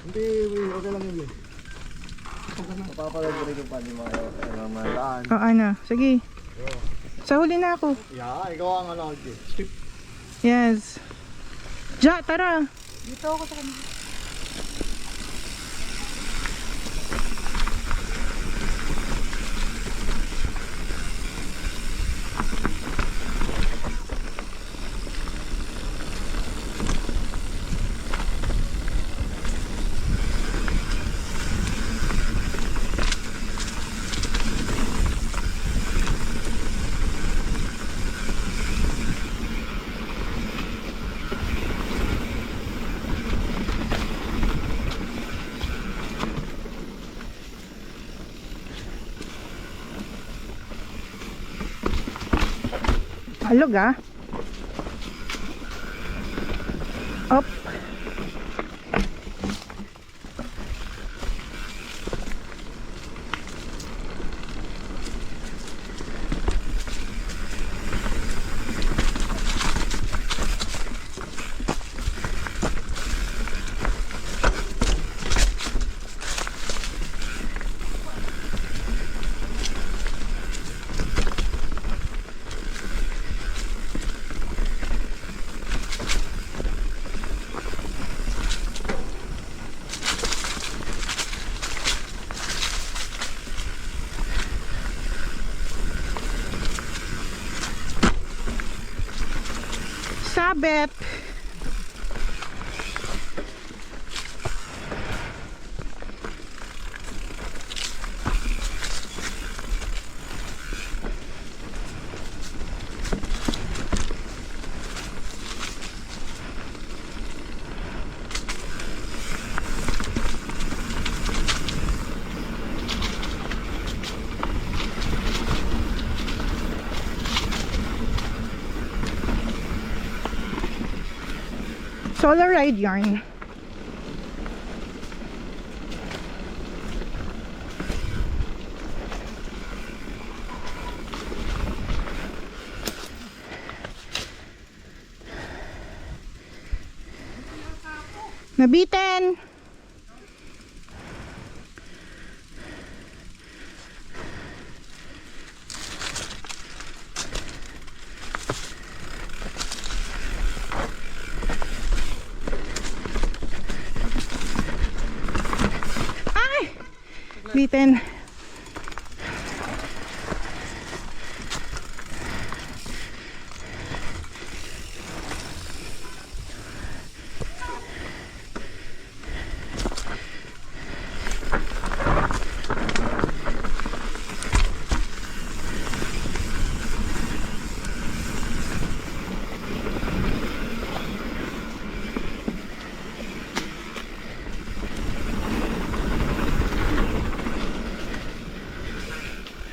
Hindi, okay lang yun. Mapapalagay ko pa di mga daan. O ano, sige. Sa huli na ako. Yeah, ikaw ang ano. Skip. Yes. Ja, tara. Dito ako sa kanila. Halog ah. Op. Sabit. Solar ride yarn. Nabitin. Bitin.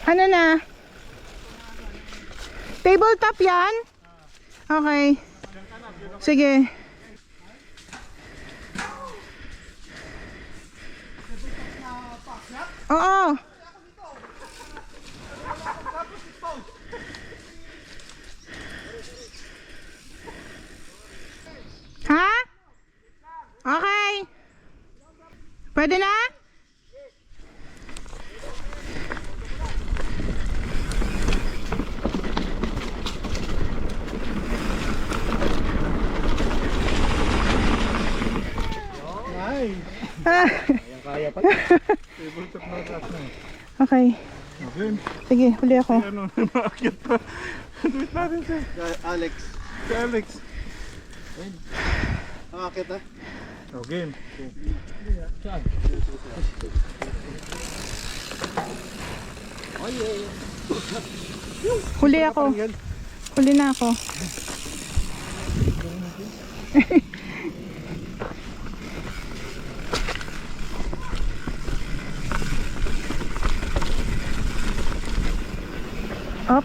Ano na? Tabletop yan? Okay. Sige. Oo. Ha? Okay. Pwede na? Kaya pa. Tabletop na taas na. Okay. Okay. Sige, huli ako. Ano, maakyat pa. Duit natin siya. Alex. Si Alex. Maakyat ha? Okay. Saan? Huli ako. Huli na ako. Up.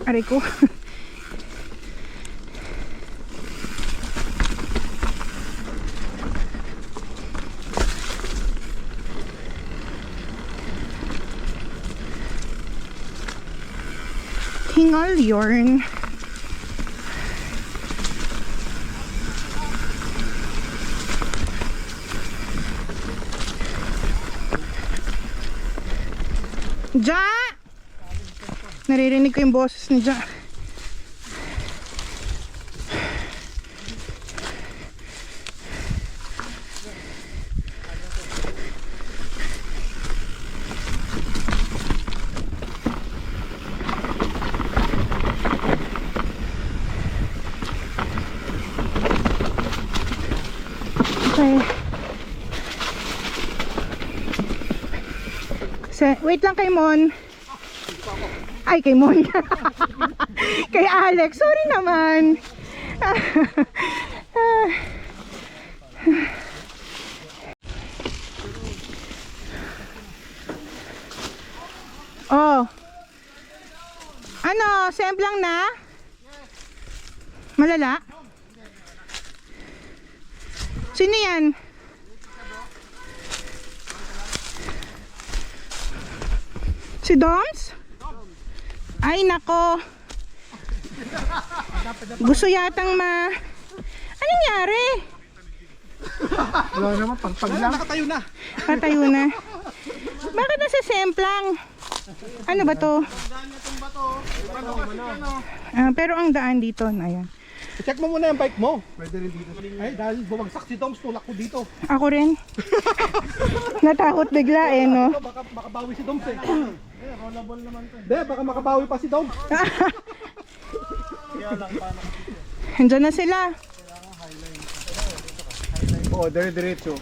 Aray ko. Hingal yarn. Ja! Naririnig ko yung boses ni Ja. Okay. Wait lang kay Mon. Ay, kay Mon. Kay Alex. Sorry naman. Oh. Ano? Semplang na? Malala? Sino yan? Si Doms? Ay nako. Gusto yatang Anong nangyari? Wala naman, pagpag lang. Nakatayo na. Patayo na. Bakit nasasemplang? Ano ba to? Pero ang daan dito, ayan. Check mo muna yung bike mo. Pwede rin dito. Ay, dahil bumagsak si Doms, tulak ko dito. Ako rin. Natakot bigla eh, no? Baka makabawi si Doms eh. Rollable naman to. Hindi, baka makabawi pa si Doms. Andiyan na sila. Oo, dire-diretso.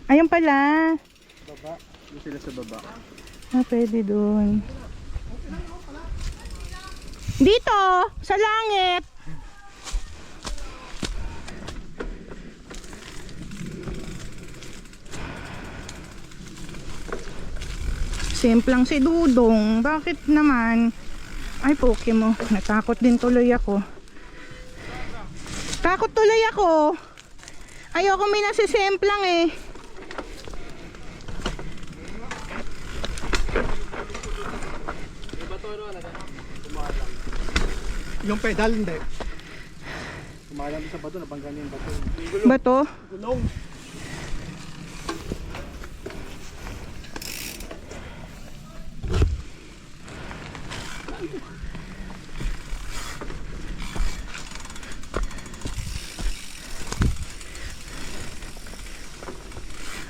Ayun pala. Baba. Doon sila sa baba. Pwede dun. Dito, sa langit. Simplang si Dudong. Bakit naman? Ay, Pokemon. Natakot din tuloy ako. Takot tuloy ako. Ayoko may nasisemplang eh. Yung pedal, hindi. Kumalang sa bato, nabanggan yung bato. Bato? Gulong.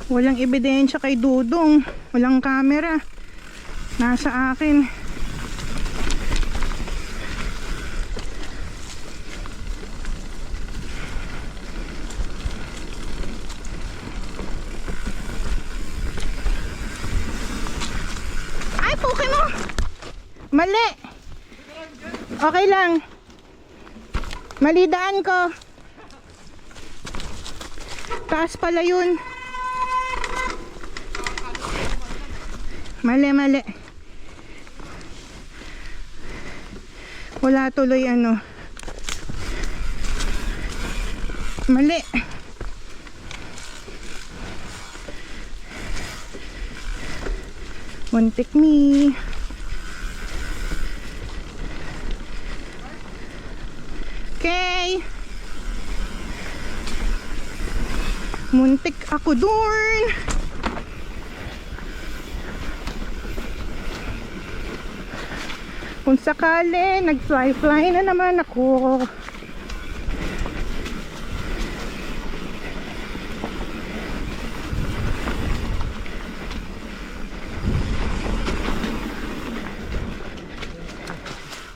Walang ebidensya kay Dudong. Walang camera. Nasa akin. Ay, pukin mo! Mali! Okay lang. Mali daan ko. Taas pala yun. Mali, mali. Wala tuloy ano. Mali. Muntik me. Okay. Muntik ako doon. Kung sakali, nag-fly na naman ako.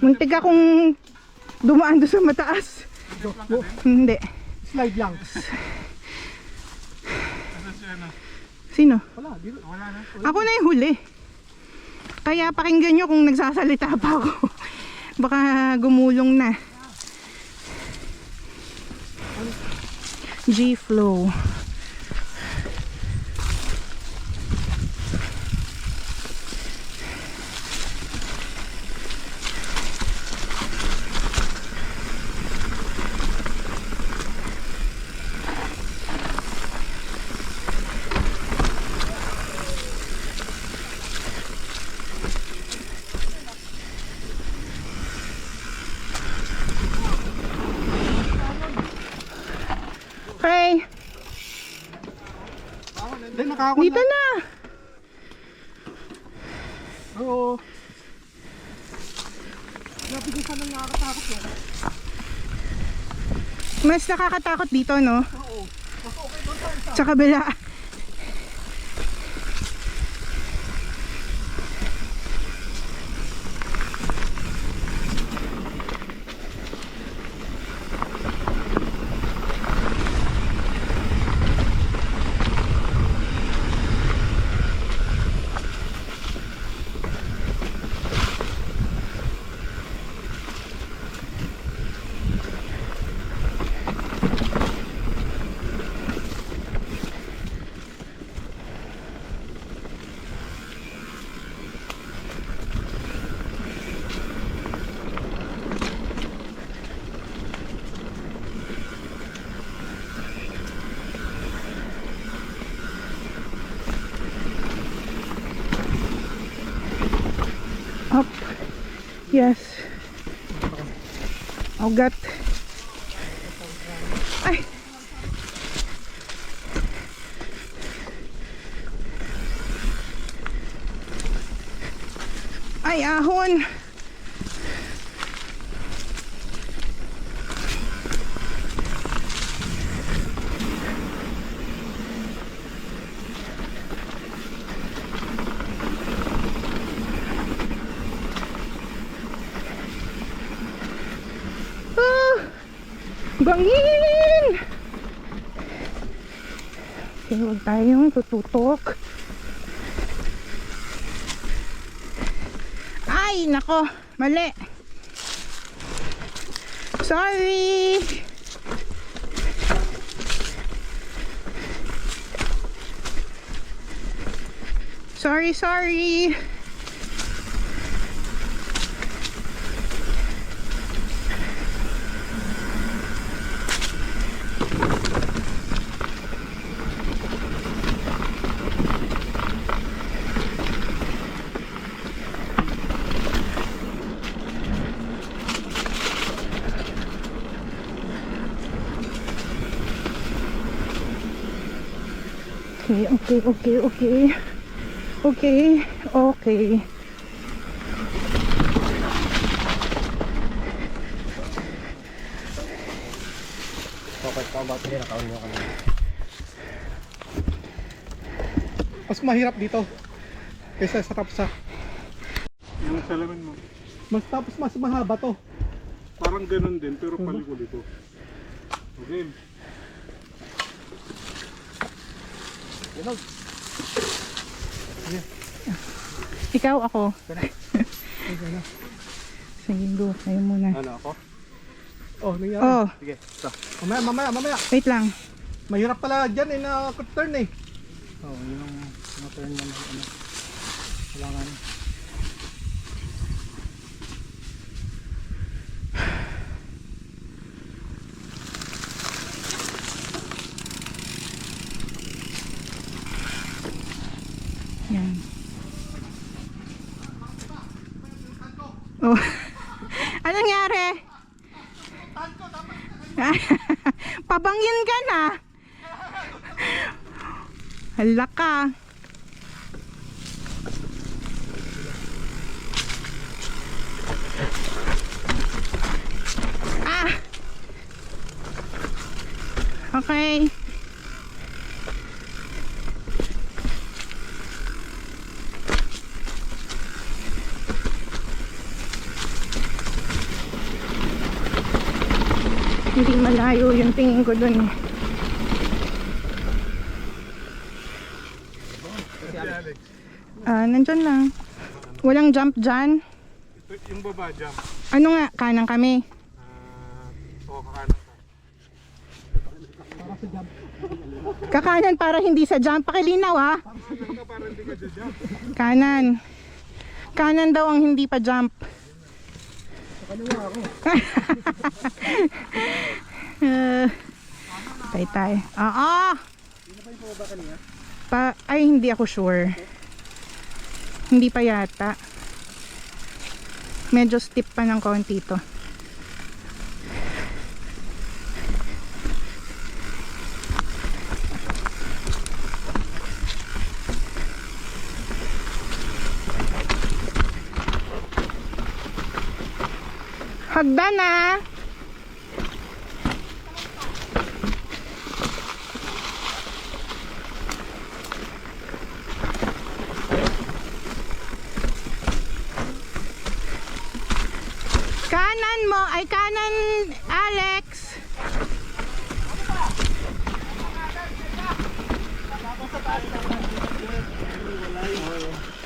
Muntik akong dumaan doon sa mataas. Hindi. Slide lang. Sino? Wala, dito. Wala na. Ako na yung huli. Kaya pakinggan nyo kung nagsasalita pa ako. Baka gumulong na. G-Flow. Nakatakot Dito na. Oo. Nabigay ka nang nakakatakot yan. Mas nakakatakot dito, no? Oo. Mas okay doon tayo. Sa kabila. Up. Yes. Ugat. Ay. Ay, ahon. Bangin! Okay, huwag tayong tututok. Ay, nako, mali. Sorry. Sorry. Okay. Okay, tama ba? Nakawin mo kami. Mas mahirap dito kaysa sa tapsa. Yung salamin mo, Mas mahaba to. parang ganun din pero palikul ito. Okay. Ikaw, ako. Sige, go. Kayo muna. Ano ako? Oh, nangyari. Oh, Sige. Ito. Mamaya. wait lang. Mahirap pala dyan turn eh. Oo, yung turn mo na ano. Kailangan. Yan. Oh. Anong nangyari? Pabangin ka na. Hala ka. Ah. Okay. Hindi malayo yung tingin ko dun. Nandyan lang. Walang jump dyan. Ito, yung baba jump. Ano nga, kanan kami. Kakanan ka. Kakanan para hindi sa jump. Pakilinaw ha. Kakanan ka para hindi ka jump. Kanan. Kanan daw ang hindi pa jump. Tay. Ay, hindi ako sure. Hindi pa yata. Medyo steep pa ng konti to. Hagdan na. Kanan mo, ay kanan, Alex.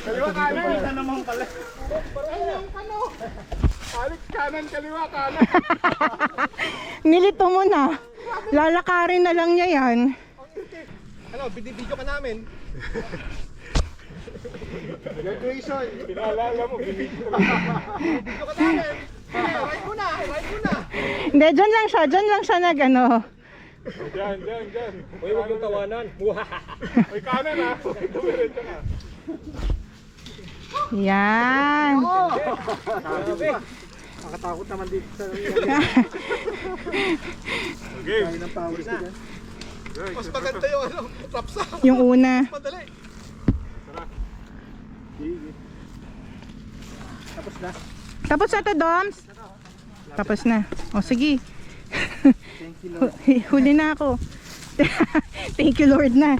Kaliwa kanan. Isa naman pala. Alex, kanan, kaliwa, kanan. Nilito mo na. Lalakarin na lang niya yan. Ano, binibidyo ka namin. Graduation. Pinaalala mo, binigyan ko. Binibidyo ka namin. Right mo na, right mo na. Hindi, dyan lang siya nag ano. Diyan. Uy, huwag yung tawanan. Uy, kanan ha. Dumiretso na. Yan. Nakatakot naman dito sa Okay. ng pawis na. Mas maganda yung ano, rapsa. Yung una. Madali. Tapos na. Tapos na to, Doms? Tapos na. O, sige. Thank you, Lord. Huli na ako. Thank you, Lord na.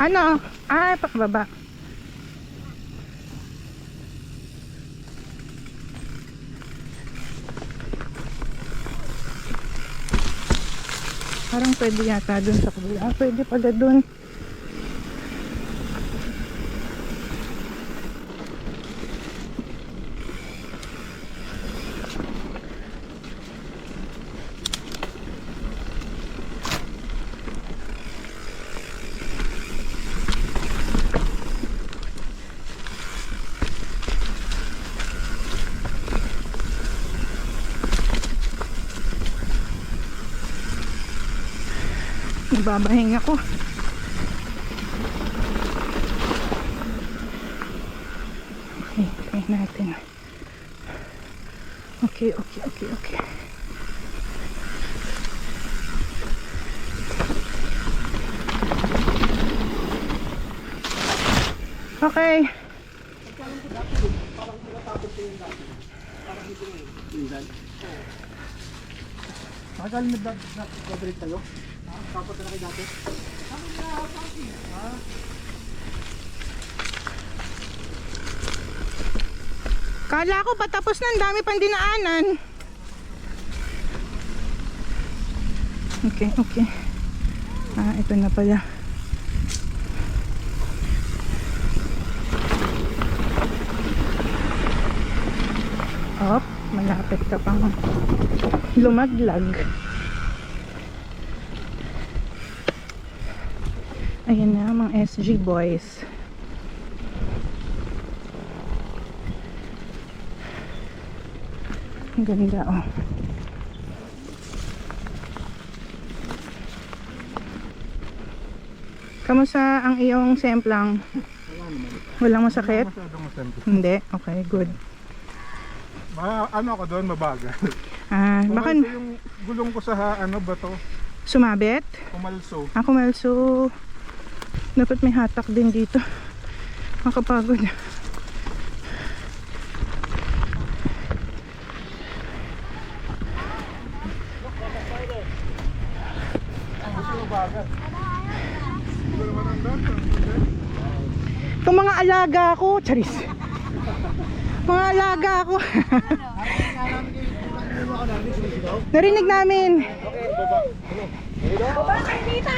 Ano? Ay, pakababa. Parang pwede yata dun sa kabila. Pwede pala dun. Nababahing ako. Okay, try natin. Okay. Okay. Nakagaling na nag-graduate tayo. Kapot na kayo dati. Kala ko patapos na, ang dami pang dinaanan. Okay. Ito na pala. Op, malapit ka pang lumaglag. Ayan na, mga SG boys. Ang ganda, oh. Kamusta ang iyong semplang? Walang masakit? Masyadong masente. Hindi? Okay, good. Ano ako doon, mabagal. Baka Pumalso yung gulong ko sa bato. sumabit? Pumalso. Ako malso. Dapat may hatak din dito. Makapagod. Itong mga alaga ko, charis. Mga alaga ko. Narinig namin. Baba kayo dito!